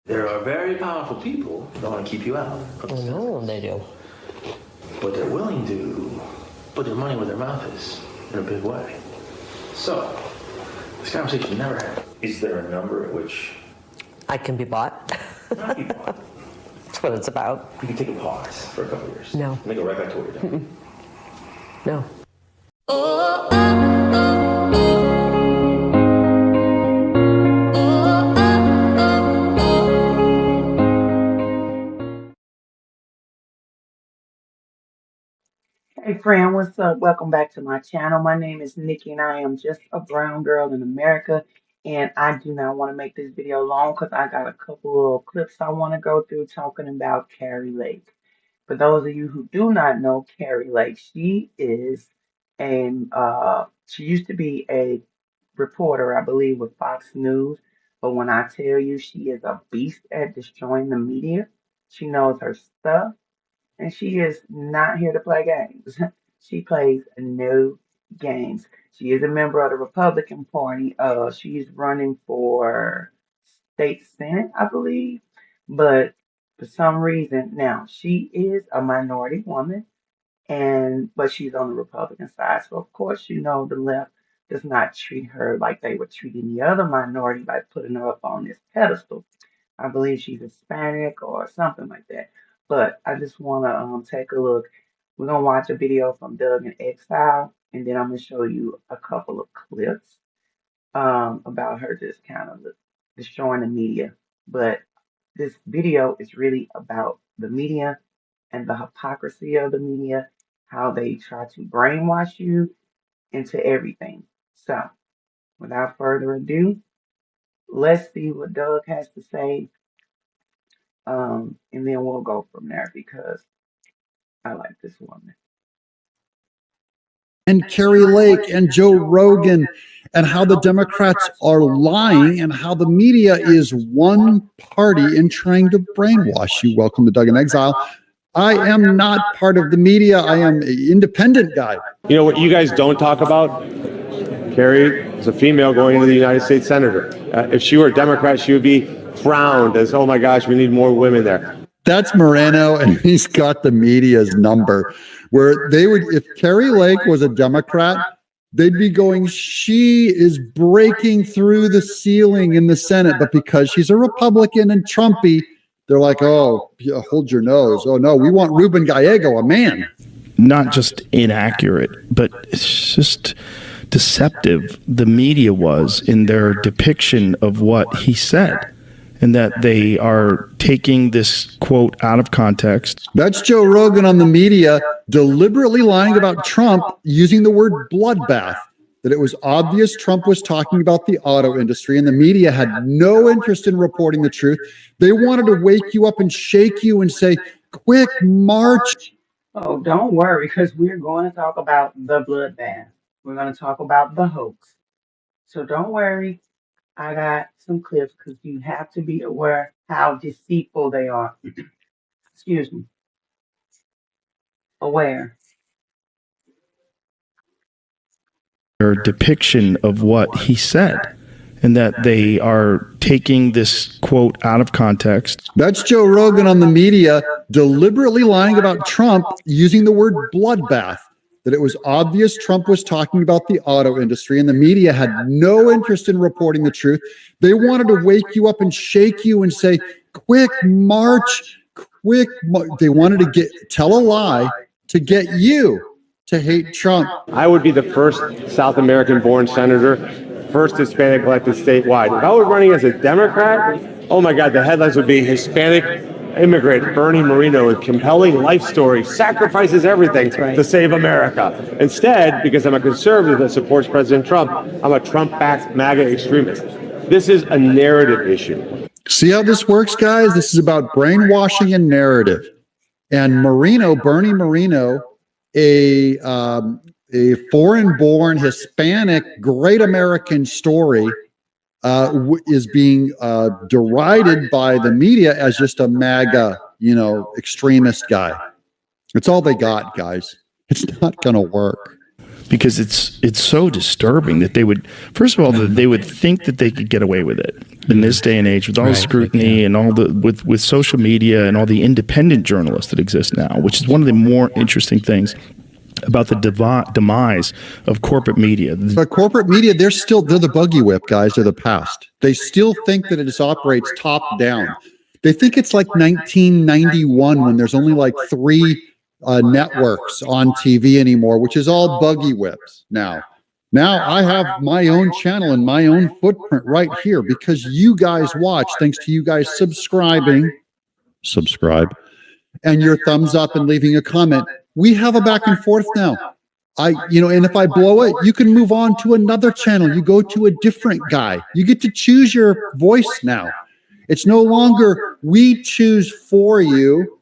There are very powerful people that want to keep you out. I know they do. But they're willing to put their money where their mouth is in a big way. So, this conversation we never had. Is there a number at which I can be bought? not be bought? That's what it's about. You can take a pause for a couple of years. No. And then go right back to what you're doing. No. Hey friend, what's up? Welcome back to my channel. My name is Nikki and I am just a brown girl in America. And I do not want to make this video long because I got a couple of clips I want to go through talking about Kari Lake. For those of you who do not know Kari Lake, she is she used to be a reporter, I believe, with Fox News. But when I tell you she is a beast at destroying the media, she knows her stuff. And she is not here to play games. She plays no games. She is a member of the Republican Party. She's running for state senate, I believe. But for some reason, now she is a minority woman, but she's on the Republican side. So of course, you know the left does not treat her like they would treat any other minority by putting her up on this pedestal. I believe she's Hispanic or something like that. But I just want to take a look. We're going to watch a video from Doug in Exile, and then I'm going to show you a couple of clips about her just kind of destroying the media. But this video is really about the media and the hypocrisy of the media, how they try to brainwash you into everything. So, without further ado, let's see what Doug has to say. And then we'll go from there because I like this woman. And Kari Lake and Joe Rogan, and how the Democrats are lying, and how the media is one party in trying to brainwash you. Welcome to Doug in Exile. I am not part of the media. I am an independent guy. You know what you guys don't talk about? Kari is a female going into the United States Senator. If she were a Democrat, she would be frowned as, oh my gosh, we need more women there. That's Moreno, and he's got the media's number. Where they would, if Kari Lake was a Democrat, they'd be going, she is breaking through the ceiling in the Senate. But because she's a Republican and Trumpy, they're like, oh, yeah, hold your nose. Oh, no, we want Ruben Gallego, a man. Not just inaccurate, but it's just deceptive. The media was in their depiction of what he said, and that they are taking this quote out of context. That's Joe Rogan on the media deliberately lying about Trump using the word bloodbath, that it was obvious Trump was talking about the auto industry, and the media had no interest in reporting the truth. They wanted to wake you up and shake you and say, quick, march. Oh, don't worry, because we're going to talk about the bloodbath. We're going to talk about the hoax. So don't worry. I got some clips because you have to be aware how deceitful they are. Excuse me. Aware. Their depiction of what he said, and that they are taking this quote out of context. That's Joe Rogan on the media deliberately lying about Trump using the word bloodbath, that it was obvious Trump was talking about the auto industry, and the media had no interest in reporting the truth. They wanted to wake you up and shake you and say, quick, march, quick. They wanted to tell a lie to get you to hate Trump. I would be the first South American-born senator, first Hispanic elected statewide. If I were running as a Democrat, oh my God, the headlines would be Hispanic immigrant Bernie Moreno with compelling life story, sacrifices everything to save America. Instead, because I'm a conservative that supports President Trump, I'm a Trump-backed MAGA extremist. This is a narrative issue. See how this works, guys? This is about brainwashing and narrative. And Bernie Moreno, a foreign-born Hispanic great American story, is being derided by the media as just a MAGA, extremist guy. It's all they got, guys. It's not going to work. Because it's so disturbing that they would, first of all, that they would think that they could get away with it. in this day and age with all the scrutiny and all the with social media and all the independent journalists that exist now, which is one of the more interesting things about the demise of corporate media. But corporate media, they're the buggy whip guys of the past. They still think that it just operates top down. They think it's like 1991 when there's only like 3 networks on TV anymore, which is all buggy whips now. Now I have my own channel and my own footprint right here because you guys watch, thanks to you guys subscribe, and your thumbs up and leaving a comment. We have a back and forth now. And if I blow it, you can move on to another channel. You go to a different guy. You get to choose your voice now. It's no longer we choose for you.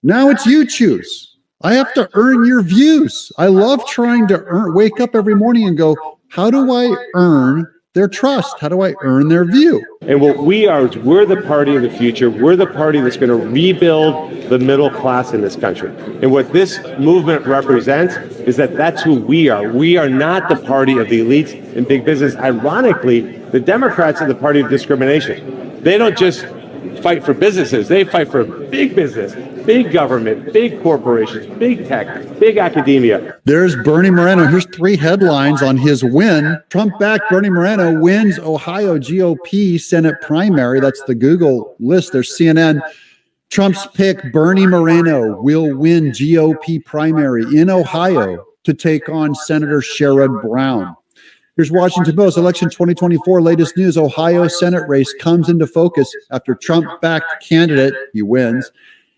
Now it's you choose. I have to earn your views. I love trying to wake up every morning and go, how do I earn their trust? How do I earn their view? And what we are, we're the party of the future. We're the party that's going to rebuild the middle class in this country. And what this movement represents is that that's who we are. We are not the party of the elites and big business. Ironically, the Democrats are the party of discrimination. They don't just fight for businesses. They fight for big business, big government, big corporations, big tech, big academia. There's Bernie Moreno. Here's 3 headlines on his win. Trump-backed Bernie Moreno wins Ohio GOP Senate primary. That's the Google list. There's CNN. Trump's pick, Bernie Moreno, will win GOP primary in Ohio to take on Senator Sherrod Brown. Here's Washington Post. Election 2024, latest news. Ohio Senate race comes into focus after Trump-backed candidate, he wins.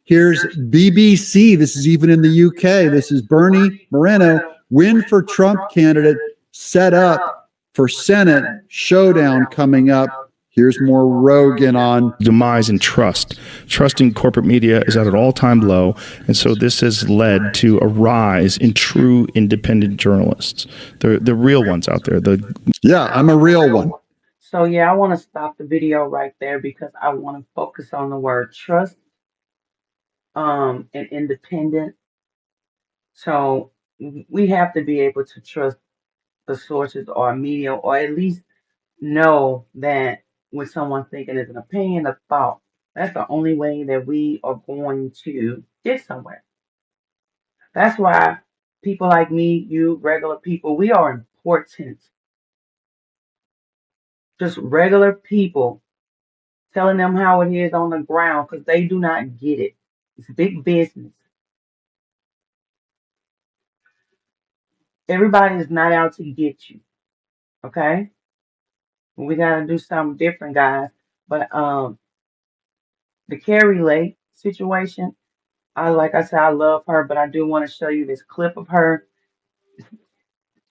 Here's BBC. This is even in the UK. This is Bernie Moreno, win for Trump candidate, set up for Senate showdown coming up. Here's more Rogan on demise in trust. Trust in corporate media is at an all-time low, and so this has led to a rise in true independent journalists, the real ones out there. Yeah, I'm a real one. So yeah, I want to stop the video right there because I want to focus on the word trust and independent. So we have to be able to trust the sources or media, or at least know that when someone's thinking is an opinion, a thought, that's the only way that we are going to get somewhere. That's why people like me, you, regular people, we are important. Just regular people telling them how it is on the ground because they do not get it. It's big business. Everybody is not out to get you. Okay? We gotta do something different, guys. But the Kari Lake situation, like I said, I love her, but I do want to show you this clip of her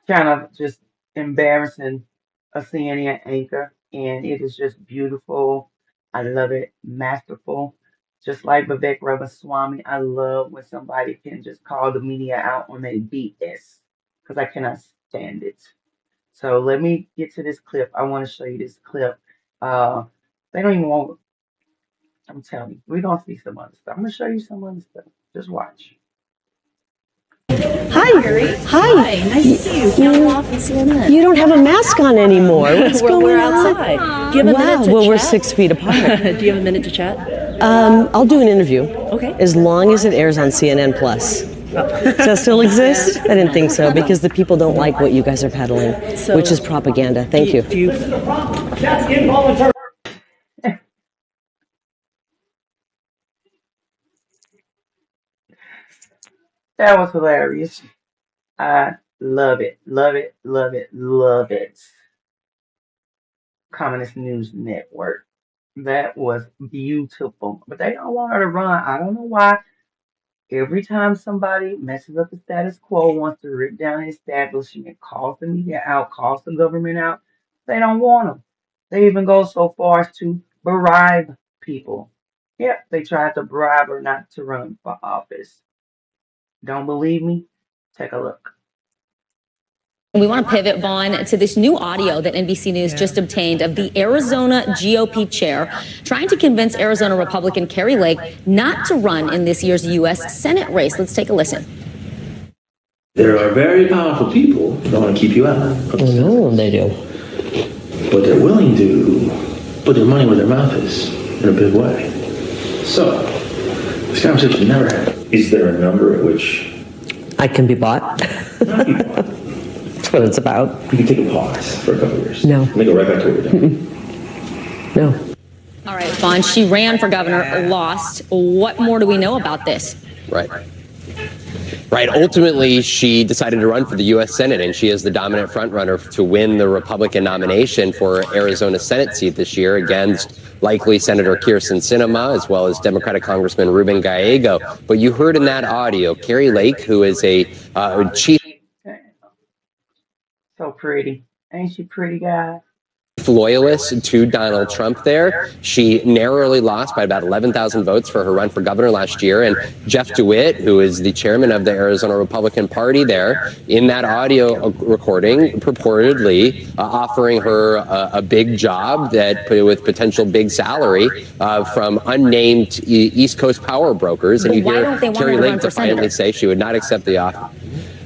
kind of just embarrassing a CNN anchor, and it is just beautiful. I love it, masterful. Just like Vivek Ramaswamy, I love when somebody can just call the media out on their BS because I cannot stand it. So let me get to this clip. I want to show you this clip. They don't even want. I'm telling you, we're gonna see some other stuff. I'm gonna show you some other stuff. Just watch. Hi. Hi. Hi, nice to see you. Count off and CNN. You don't have a mask on anymore. What's we're going on? outside. Do you have a minute to Well, chat? we're 6 feet apart. Do you have a minute to chat? I'll do an interview. Okay. As long as it airs on CNN Plus. Does that still exist? I didn't think so because the people don't like what you guys are peddling, which is propaganda. Thank you. That's involuntary. That was hilarious. I love it, love it, love it, love it. Communist News Network. That was beautiful. But they don't want her to run. I don't know why. Every time somebody messes up the status quo, wants to rip down the establishment, calls the media out, calls the government out, they don't want them. They even go so far as to bribe people. Yep, they tried to bribe her not to run for office. Don't believe me? Take a look. We want to pivot, Vaughn, to this new audio that NBC News just obtained of the Arizona GOP chair trying to convince Arizona Republican Kari Lake not to run in this year's U.S. Senate race. Let's take a listen. There are very powerful people that want to keep you out. No, they do. But they're willing to put their money where their mouth is in a big way. So, this conversation never happened. Is there a number at which I can be bought. not be bought? That's what it's about. You can take a pause for a couple of years. No. And then go right back to what we're doing. No. All right, Vaughn, she ran for governor, lost. What more do we know about this? Right. Ultimately, she decided to run for the U.S. Senate, and she is the dominant frontrunner to win the Republican nomination for Arizona Senate seat this year against likely Senator Kyrsten Sinema, as well as Democratic Congressman Ruben Gallego. But you heard in that audio, Kari Lake, who is a chief So pretty. Ain't she pretty, guys? loyalist to Donald Trump there. She narrowly lost by about 11,000 votes for her run for governor last year. And Jeff DeWitt, who is the chairman of the Arizona Republican Party there, in that audio recording, purportedly offering her a big job that with potential big salary from unnamed East Coast power brokers. And you hear Kari Lake defiantly say she would not accept the offer.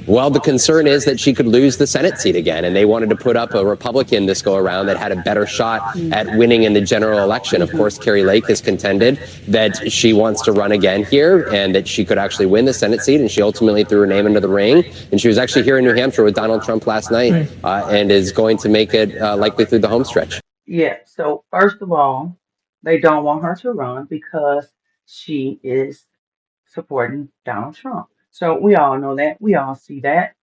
Well, the concern is that she could lose the Senate seat again, and they wanted to put up a Republican this go around that had a better shot at winning in the general election. Of course, Kari Lake has contended that she wants to run again here and that she could actually win the Senate seat, and she ultimately threw her name into the ring. And she was actually here in New Hampshire with Donald Trump last night and is going to make it likely through the home stretch. Yeah, so first of all, they don't want her to run because she is supporting Donald Trump. So we all know that. We all see that.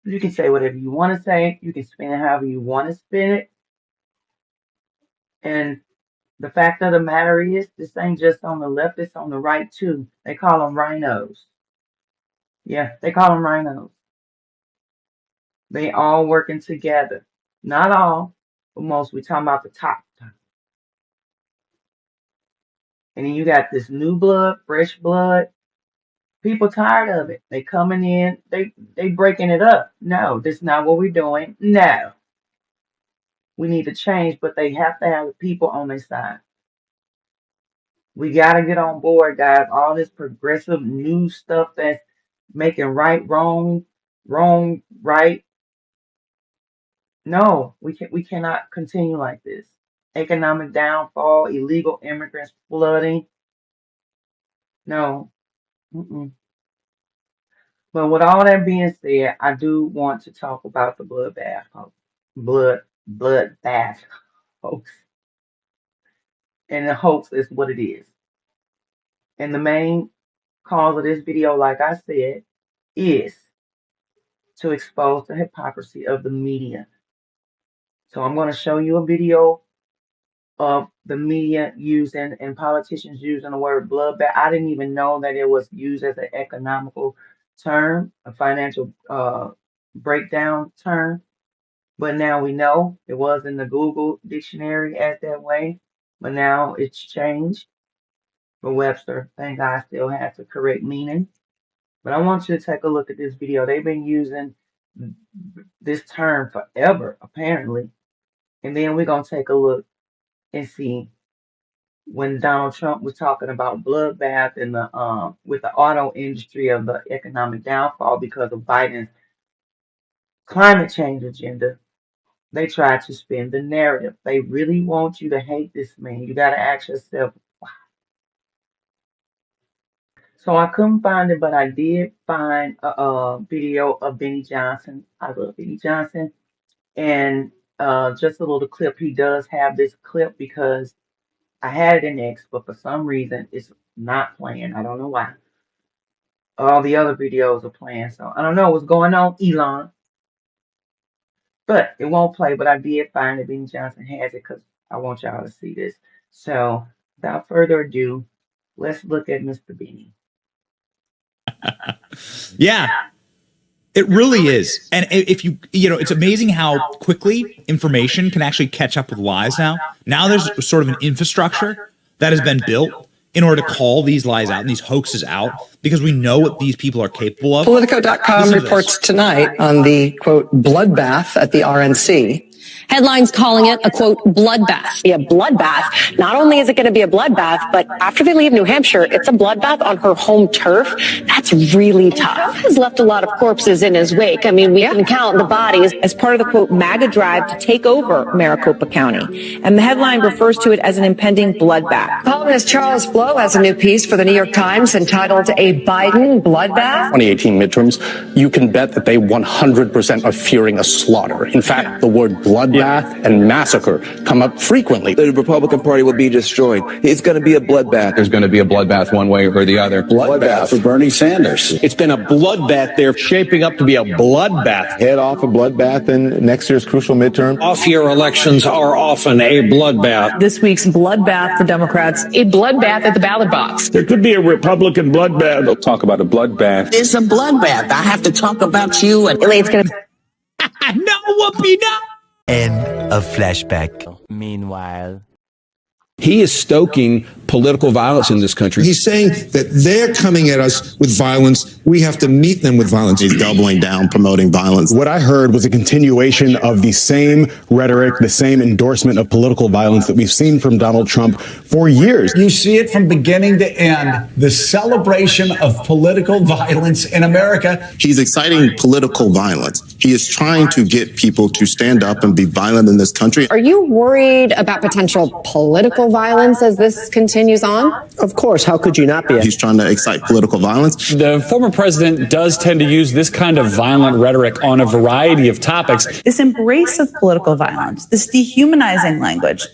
You can say whatever you want to say. You can spin it however you want to spin it. And the fact of the matter is, this ain't just on the left, it's on the right too. They call them rhinos. Yeah, they call them rhinos. They all working together. Not all, but most. We're talking about the top. And then you got this new blood, fresh blood. People tired of it. They coming in, they breaking it up. No, this is not what we're doing. No. We need to change, but they have to have the people on their side. We gotta get on board, guys. All this progressive new stuff that's making right wrong, wrong right. No, we cannot continue like this. Economic downfall, illegal immigrants flooding. No. Mm-mm. But with all that being said, I do want to talk about the bloodbath hoax. And the hoax is what it is. And the main cause of this video, like I said, is to expose the hypocrisy of the media. So I'm going to show you a video of the media using and politicians using the word bloodbath. I didn't even know that it was used as an economical term, a financial breakdown term. But now we know it was in the Google dictionary as that way. But now it's changed. But Webster, thank God, still has the correct meaning. But I want you to take a look at this video. They've been using this term forever, apparently. And then we're going to take a look and see when Donald Trump was talking about bloodbath in the with the auto industry of the economic downfall because of Biden's climate change agenda. They try to spin the narrative. They really want you to hate this man. You got to ask yourself, why? So I couldn't find it, but I did find a video of Benny Johnson. I love Benny Johnson. And just a little clip. He does have this clip because I had it in X, but for some reason it's not playing. I don't know why. All the other videos are playing. So I don't know what's going on, Elon. But it won't play, but I did find that Benny Johnson has it because I want y'all to see this. So without further ado, let's look at Mr. Benny. Yeah, it really is. And if you know, it's amazing how quickly information can actually catch up with lies now. Now there's sort of an infrastructure that has been built in order to call these lies out and these hoaxes out because we know what these people are capable of. Politico.com reports tonight on the, quote, bloodbath at the RNC. Headlines calling it a, quote, bloodbath. Be a bloodbath. Not only is it going to be a bloodbath, but after they leave New Hampshire, it's a bloodbath on her home turf. That's really tough. Trump has left a lot of corpses in his wake. I mean, we can count the bodies as part of the, quote, MAGA drive to take over Maricopa County. And the headline refers to it as an impending bloodbath. Columnist Charles Blow has a new piece for the New York Times entitled A Biden Bloodbath. 2018 midterms, you can bet that they 100% are fearing a slaughter. In fact, the word bloodbath and massacre come up frequently. The Republican Party will be destroyed. It's going to be a bloodbath. There's going to be a bloodbath one way or the other. Bloodbath for Bernie Sanders. It's been a bloodbath. They're shaping up to be a bloodbath. Head off a bloodbath in next year's crucial midterm. Off-year elections are often a bloodbath. This week's bloodbath for Democrats. A bloodbath at the ballot box. There could be a Republican bloodbath. They'll talk about a bloodbath. It's a bloodbath. I have to talk about you. And It's going to... No, Whoopi, no! End of flashback. Meanwhile, he is stoking political violence in this country. He's saying that they're coming at us with violence. We have to meet them with violence. He's doubling down, promoting violence. What I heard was a continuation of the same rhetoric, the same endorsement of political violence that we've seen from Donald Trump for years. You see it from beginning to end, the celebration of political violence in America. He's exciting political violence. He is trying to get people to stand up and be violent in this country. Are you worried about potential political violence as this continues on? Of course. How could you not be? He's trying to excite political violence. The former president does tend to use this kind of violent rhetoric on a variety of topics. This embrace of political violence, this dehumanizing language,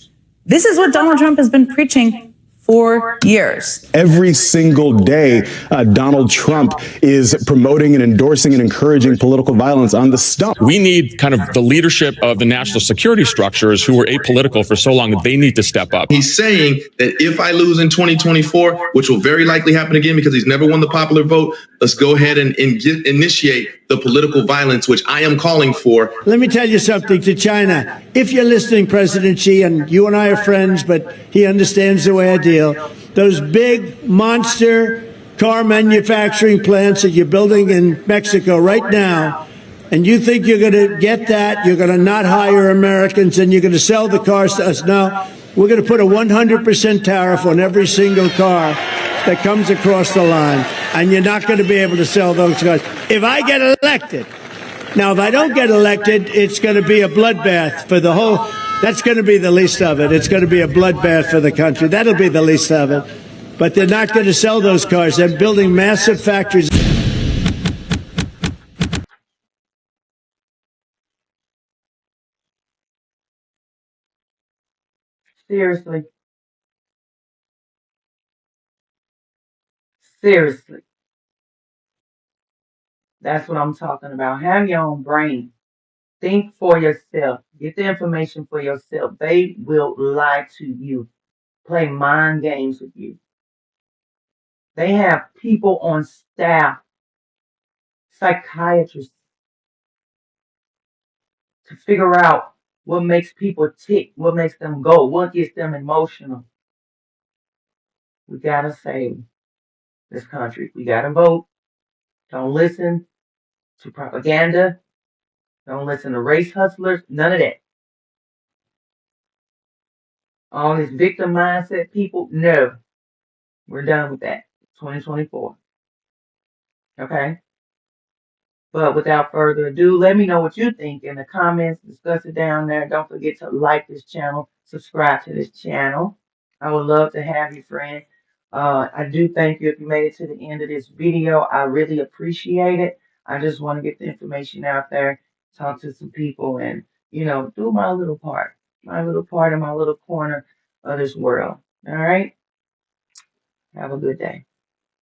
this is what Donald Trump has been preaching for years. Every single day, Donald Trump is promoting and endorsing and encouraging political violence on the stump. We need kind of the leadership of the national security structures who were apolitical for so long that they need to step up. He's saying that if I lose in 2024, which will very likely happen again because he's never won the popular vote, let's go ahead and initiate the political violence, which I am calling for. Let me tell you something to China. If you're listening, President Xi, and you and I are friends, but he understands the way I deal, those big monster car manufacturing plants that you're building in Mexico right now, and you think you're going to get that, you're going to not hire Americans, and you're going to sell the cars to us. No, we're going to put a 100% tariff on every single car that comes across the line, and you're not going to be able to sell those cars. If I get elected, now if I don't get elected, it's going to be a bloodbath for the whole, that's going to be the least of it. It's going to be a bloodbath for the country. That'll be the least of it. But they're not going to sell those cars. They're building massive factories. Seriously. Seriously. That's what I'm talking about. Have your own brain. Think for yourself. Get the information for yourself. They will lie to you, play mind games with you. They have people on staff, psychiatrists, to figure out what makes people tick, what makes them go, what gets them emotional. We gotta save this country. We gotta vote. Don't listen to propaganda. Don't listen to race hustlers. None of that. All these victim mindset people. No. We're done with that. 2024. Okay? But without further ado, let me know what you think in the comments. Discuss it down there. Don't forget to like this channel. Subscribe to this channel. I would love to have you, friend. I do thank you if you made it to the end of this video. I really appreciate it. I just want to get the information out there, talk to some people, and, you know, do my little part in my little corner of this world. All right? Have a good day.